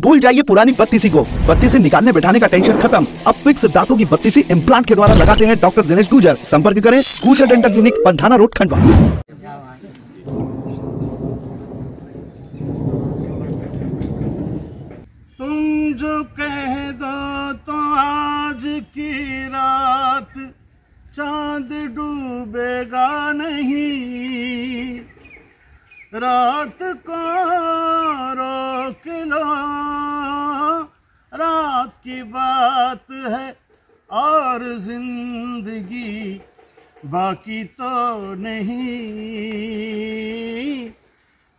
भूल जाइए पुरानी बत्तीसी को। बत्तीसी निकालने बैठाने का टेंशन खत्म। अब फिक्स दांतों की बत्तीसी इम्प्लांट के द्वारा लगाते हैं डॉक्टर दिनेश गुजर। संपर्क करें गुजर dental clinic, Pandhana road, Khandwa. तुम जो कह दो तो आज की रात चांद डूबेगा नहीं, रात को रोक लो, रात की बात है और जिंदगी बाकी तो नहीं।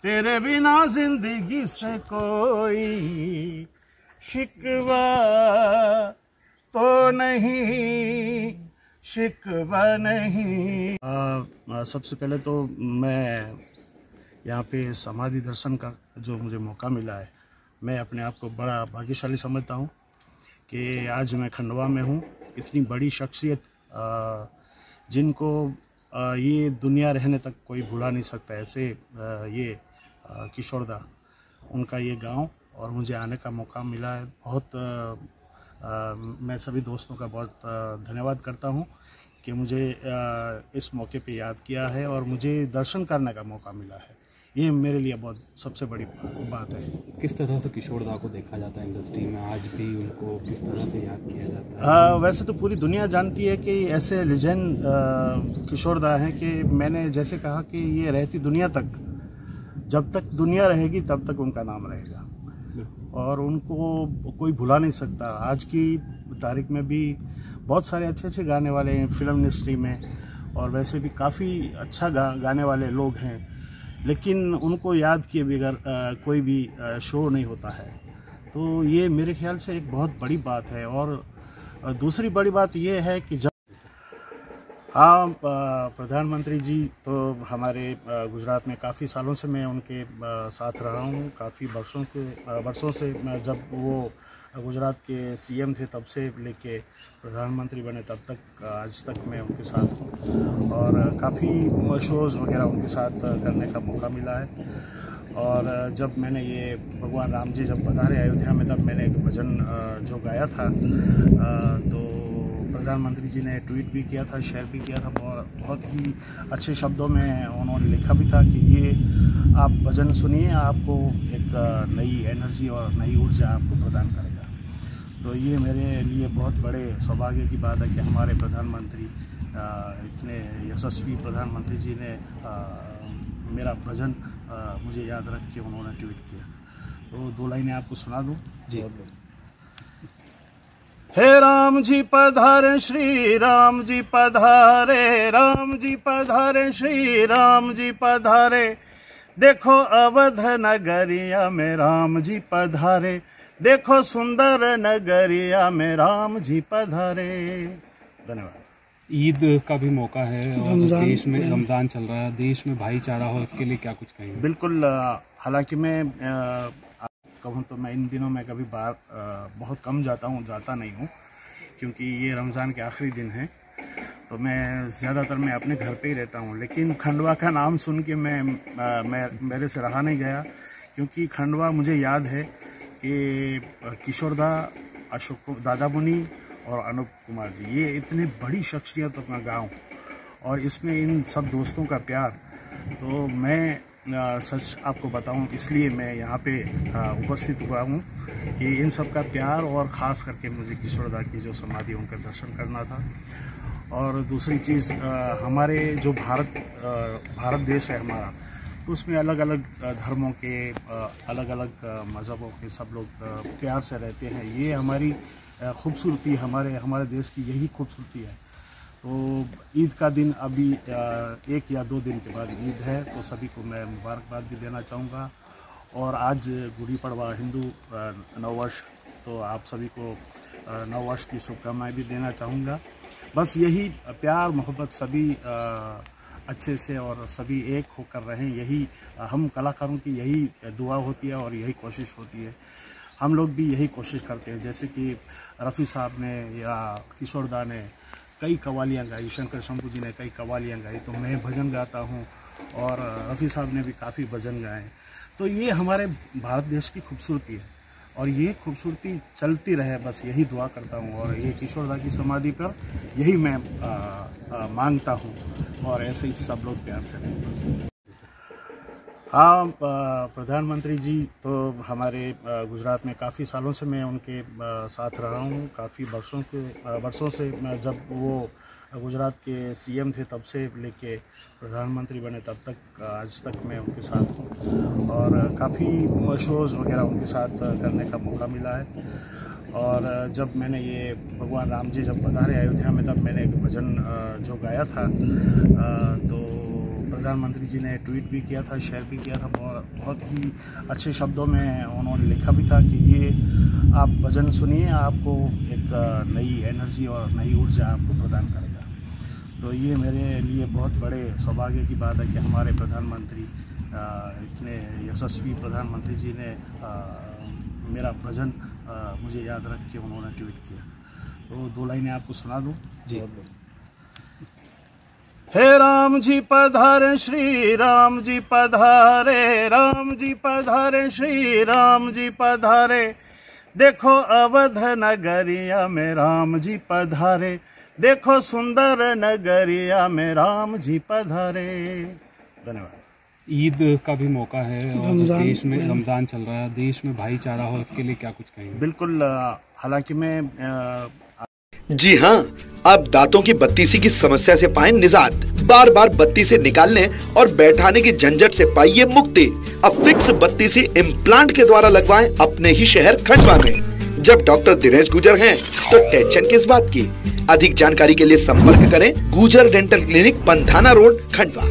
तेरे बिना जिंदगी से कोई शिकवा तो नहीं, शिकवा नहीं। सबसे पहले तो मैं यहाँ पे समाधि दर्शन का जो मुझे मौका मिला है, मैं अपने आप को बड़ा भाग्यशाली समझता हूँ कि आज मैं खंडवा में हूँ। इतनी बड़ी शख्सियत जिनको ये दुनिया रहने तक कोई भुला नहीं सकता, ऐसे ये किशोरदा, उनका ये गांव, और मुझे आने का मौका मिला है। बहुत मैं सभी दोस्तों का बहुत धन्यवाद करता हूँ कि मुझे इस मौके पे याद किया है और मुझे दर्शन करने का मौका मिला है। ये मेरे लिए बहुत सबसे बड़ी बात है। किस तरह से किशोरदा को देखा जाता है इंडस्ट्री में, आज भी उनको किस तरह से याद किया जाता है? वैसे तो पूरी दुनिया जानती है कि ऐसे लेजेंड किशोरदा हैं कि मैंने जैसे कहा कि ये रहती दुनिया तक, जब तक दुनिया रहेगी तब तक उनका नाम रहेगा और उनको कोई भुला नहीं सकता। आज की तारीख में भी बहुत सारे अच्छे अच्छे गाने वाले हैं फिल्म इंडस्ट्री में, और वैसे भी काफ़ी अच्छा गाने वाले लोग हैं, लेकिन उनको याद किए बगैर कोई भी शो नहीं होता है। तो ये मेरे ख्याल से एक बहुत बड़ी बात है। और दूसरी बड़ी बात ये है कि जब प्रधानमंत्री जी तो हमारे गुजरात में काफ़ी सालों से मैं उनके साथ रहा हूँ, काफ़ी वर्षों से। जब वो गुजरात के सीएम थे तब से लेके प्रधानमंत्री बने तब तक, आज तक मैं उनके साथ हूँ और काफ़ी शोज़ वगैरह उनके साथ करने का मौका मिला है। और जब मैंने ये भगवान राम जी जब पधारे अयोध्या में, तब मैंने एक भजन जो गाया था, तो प्रधानमंत्री जी ने ट्वीट भी किया था, शेयर भी किया था, बहुत ही अच्छे शब्दों में उन्होंने लिखा भी था कि ये आप भजन सुनिए, आपको एक नई एनर्जी और नई ऊर्जा आपको प्रदान करेगा। तो ये मेरे लिए बहुत बड़े सौभाग्य की बात है कि हमारे प्रधानमंत्री, इतने यशस्वी प्रधानमंत्री जी ने मेरा भजन मुझे याद रख के उन्होंने ट्वीट किया। तो दो लाइनें आपको सुना दूँ जी। हे राम जी पधारे, श्री राम जी पधारे, राम जी पधारे, श्री राम जी पधारे, देखो अवध नगरिया में राम जी पधारे, देखो सुंदर नगरिया में राम जी पधारे। धन्यवाद। ईद का भी मौका है और देश में रमज़ान चल रहा है, देश में भाईचारा हो, इसके लिए क्या कुछ कहेंगे? बिल्कुल। हालांकि मैं कहूँ तो मैं इन दिनों में कभी बाहर बहुत कम जाता नहीं हूँ, क्योंकि ये रमज़ान के आखिरी दिन हैं, तो मैं ज़्यादातर मैं अपने घर पे ही रहता हूँ। लेकिन खंडवा का नाम सुन के मैं मेरे से रहा नहीं गया, क्योंकि खंडवा मुझे याद है कि किशोरदा, अशोक दादा मुनि और अनूप कुमार जी, ये इतनी बड़ी शख्सियतों का गाँव, और इसमें इन सब दोस्तों का प्यार। तो मैं सच आपको बताऊं, इसलिए मैं यहाँ पे उपस्थित हुआ हूँ कि इन सब का प्यार, और ख़ास करके मुझे किशोरदा की जो समाधि उनका दर्शन करना था। और दूसरी चीज़, हमारे जो भारत देश है हमारा, तो उसमें अलग अलग धर्मों के, अलग अलग मज़हबों के सब लोग प्यार से रहते हैं। ये हमारी खूबसूरती, हमारे देश की यही खूबसूरती है। तो ईद का दिन अभी 1 या 2 दिन के बाद ईद है, तो सभी को मैं मुबारकबाद भी देना चाहूँगा। और आज गुड़ी पड़वा, हिंदू नववर्ष, तो आप सभी को नववर्ष की शुभकामनाएं भी देना चाहूँगा। बस यही प्यार मोहब्बत सभी अच्छे से और सभी एक होकर रहें, यही हम कलाकारों की यही दुआ होती है और यही कोशिश होती है। हम लोग भी यही कोशिश करते हैं, जैसे कि रफ़ी साहब ने या किशोरदा ने कई कवालियाँ गाई, शंकर शंभू जी ने कई कवालियाँ गाई, तो मैं भजन गाता हूँ, और रफ़ी साहब ने भी काफ़ी भजन गाए। तो ये हमारे भारत देश की खूबसूरती है। और ये खूबसूरती चलती रहे, बस यही दुआ करता हूँ। और ये किशोरदा की समाधि पर यही मैं मांगता हूँ, और ऐसे ही सब लोग प्यार से रहें बस। हाँ, प्रधानमंत्री जी तो हमारे गुजरात में काफ़ी सालों से मैं उनके साथ रहा हूँ। काफ़ी वर्षों से जब वो गुजरात के सीएम थे तब से लेके प्रधानमंत्री बने तब तक आज तक मैं उनके साथ हूँ, और काफ़ी शोज़ वगैरह उनके साथ करने का मौका मिला है। और जब मैंने ये भगवान राम जी जब पधारे अयोध्या में, तब मैंने एक भजन जो गाया था, तो प्रधानमंत्री जी ने ट्वीट भी किया था, शेयर भी किया था। बहुत ही अच्छे शब्दों में उन्होंने लिखा भी था कि ये आप भजन सुनिए, आपको एक नई एनर्जी और नई ऊर्जा आपको प्रदान करेगा। तो ये मेरे लिए बहुत बड़े सौभाग्य की बात है कि हमारे प्रधानमंत्री, इतने यशस्वी प्रधानमंत्री जी ने मेरा भजन मुझे याद रख के उन्होंने ट्वीट किया। तो 2 लाइनें आपको सुना दूँ जी। हे राम जी पधारे, श्री राम जी पधारे, राम जी पधारे, श्री राम जी पधारे, देखो अवध नगरिया में राम जी पधारे, देखो सुंदर नगरिया में राम जी पधारे। धन्यवाद। ईद का भी मौका है और देश में रमज़ान चल रहा है, देश में भाईचारा हो, इसके लिए क्या कुछ कहेंगे? बिल्कुल, हालांकि मैं जी हाँ, अब दांतों की बत्तीसी की समस्या से पाएं निजात। बार बार बत्तीसी निकालने और बैठाने की झंझट से पाइए मुक्ति। अब फिक्स बत्तीसी इम्प्लांट के द्वारा लगवाएं अपने ही शहर खंडवा में। जब डॉक्टर दिनेश गुजर हैं तो टेंशन किस बात की। अधिक जानकारी के लिए संपर्क करें गुजर dental clinic, Pandhana road, Khandwa.